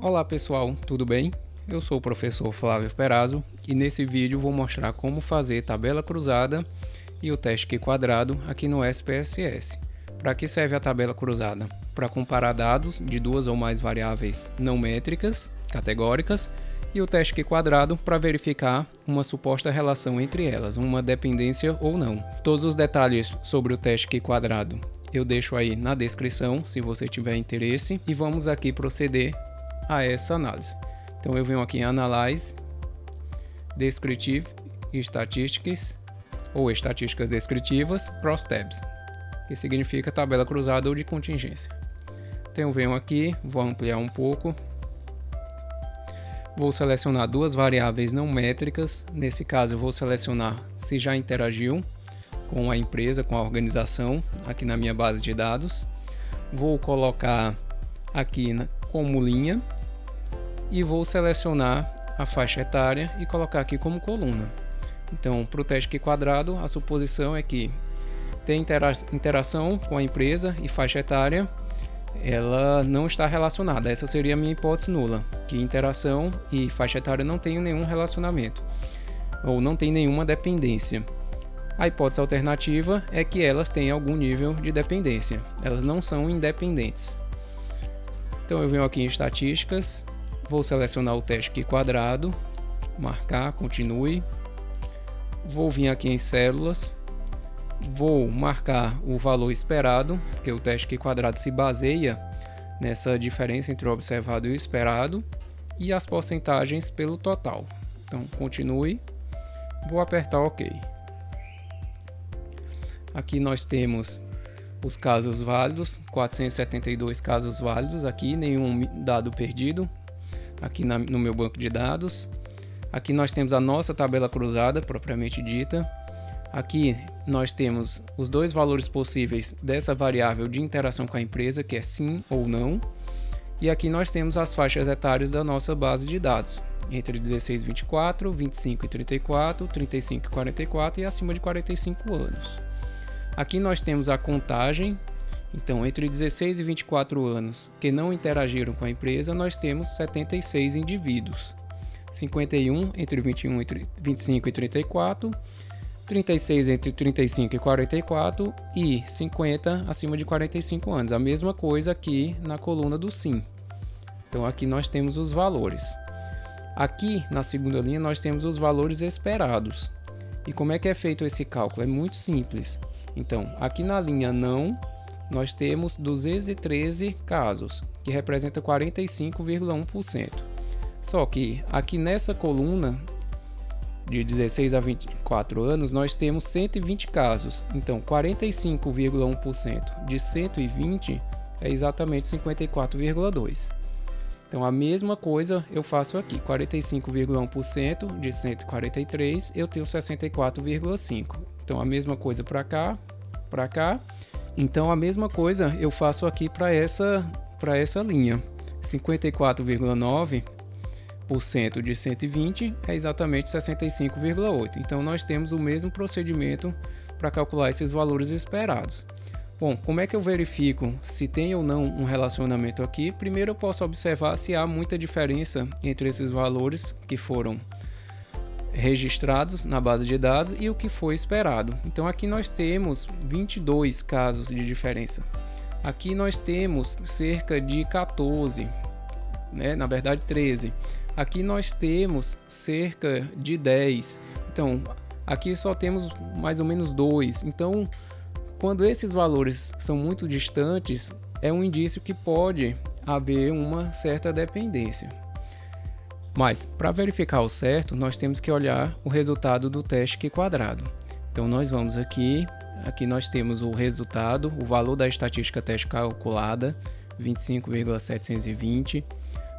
Olá pessoal, tudo bem? Eu sou o professor Flávio Perazzo e nesse vídeo vou mostrar como fazer tabela cruzada e o teste Q quadrado aqui no SPSS. Para que serve a tabela cruzada? Para comparar dados de duas ou mais variáveis não métricas, categóricas, e o teste Q quadrado para verificar uma suposta relação entre elas, uma dependência ou não. Todos os detalhes sobre o teste Q quadrado eu deixo aí na descrição se você tiver interesse e vamos aqui proceder a essa análise. Então eu venho aqui em Analyze, Descriptive Statistics ou Estatísticas Descritivas, Cross Tabs, que significa tabela cruzada ou de contingência. Então eu venho aqui, vou ampliar um pouco, vou selecionar duas variáveis não métricas, nesse caso eu vou selecionar se já interagiu com a empresa, com a organização, aqui na minha base de dados, vou colocar aqui como linha e vou selecionar a faixa etária e colocar aqui como coluna. Então, para o teste Q quadrado, a suposição é que tem interação com a empresa e faixa etária, ela não está relacionada. Essa seria a minha hipótese nula, que interação e faixa etária não têm nenhum relacionamento ou não tem nenhuma dependência. A hipótese alternativa é que elas têm algum nível de dependência, elas não são independentes. Então eu venho aqui em estatísticas, vou selecionar o teste Q quadrado, marcar, continue, vou vir aqui em células, vou marcar o valor esperado, porque o teste Q quadrado se baseia nessa diferença entre o observado e o esperado, e as porcentagens pelo total. Então continue, vou apertar OK. Aqui nós temos os casos válidos, 472 casos válidos aqui, nenhum dado perdido aqui no meu banco de dados. Aqui nós temos a nossa tabela cruzada propriamente dita. Aqui nós temos os dois valores possíveis dessa variável de interação com a empresa, que é sim ou não. E aqui nós temos as faixas etárias da nossa base de dados, entre 16 e 24, 25 e 34, 35 e 44 e acima de 45 anos. Aqui nós temos a contagem, então entre 16 e 24 anos que não interagiram com a empresa, nós temos 76 indivíduos, 51 entre 25 e 34, 36 entre 35 e 44 e 50 acima de 45 anos, a mesma coisa aqui na coluna do sim. Então aqui nós temos os valores. Aqui na segunda linha nós temos os valores esperados. E como é que é feito esse cálculo? É muito simples. Então, aqui na linha não, nós temos 213 casos, que representa 45,1%. Só que aqui nessa coluna, de 16 a 24 anos, nós temos 120 casos. Então, 45,1% de 120 é exatamente 54,2%. Então, a mesma coisa eu faço aqui, 45,1% de 143, eu tenho 64,5%. Então, a mesma coisa para cá, para cá. Então, a mesma coisa eu faço aqui para essa linha. 54,9% de 120 é exatamente 65,8%. Então, nós temos o mesmo procedimento para calcular esses valores esperados. Bom, como é que eu verifico se tem ou não um relacionamento aqui? Primeiro eu posso observar se há muita diferença entre esses valores que foram registrados na base de dados e o que foi esperado. Então aqui nós temos 22 casos de diferença. Aqui nós temos cerca de 14, na verdade 13. Aqui nós temos cerca de 10. Então aqui só temos mais ou menos 2. Então quando esses valores são muito distantes, é um indício que pode haver uma certa dependência. Mas, para verificar o certo, nós temos que olhar o resultado do teste Q quadrado. Então, nós vamos aqui nós temos o resultado, o valor da estatística teste calculada, 25,720.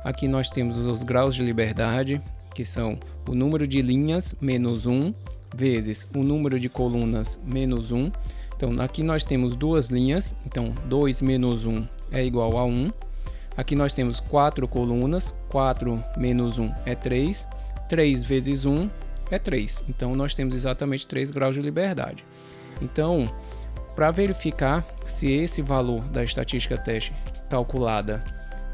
Aqui nós temos os graus de liberdade, que são o número de linhas menos 1, vezes o número de colunas menos 1. Então, aqui nós temos duas linhas, então 2 menos 1 é igual a 1. Aqui nós temos 4 colunas, 4 menos 1 é 3, 3 vezes 1 é 3. Então, nós temos exatamente 3 graus de liberdade. Então, para verificar se esse valor da estatística teste calculada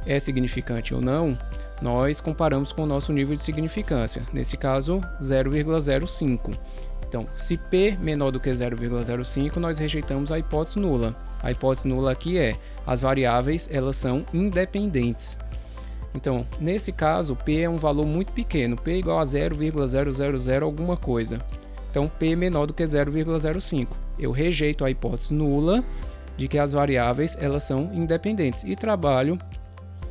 é significante ou não, nós comparamos com o nosso nível de significância, nesse caso 0,05. Então, se P menor do que 0,05, nós rejeitamos a hipótese nula. A hipótese nula aqui é: as variáveis elas são independentes. Então, nesse caso, P é um valor muito pequeno, P é igual a 0,000 alguma coisa. Então, P é menor do que 0,05. Eu rejeito a hipótese nula de que as variáveis elas são independentes e trabalho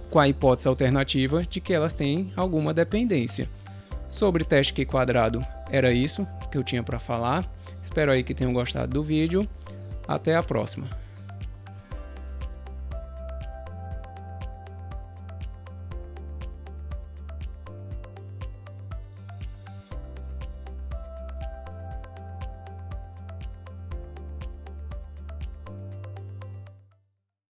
com a hipótese alternativa de que elas têm alguma dependência. Sobre teste Q quadrado, era isso que eu tinha para falar. Espero aí que tenham gostado do vídeo. Até a próxima.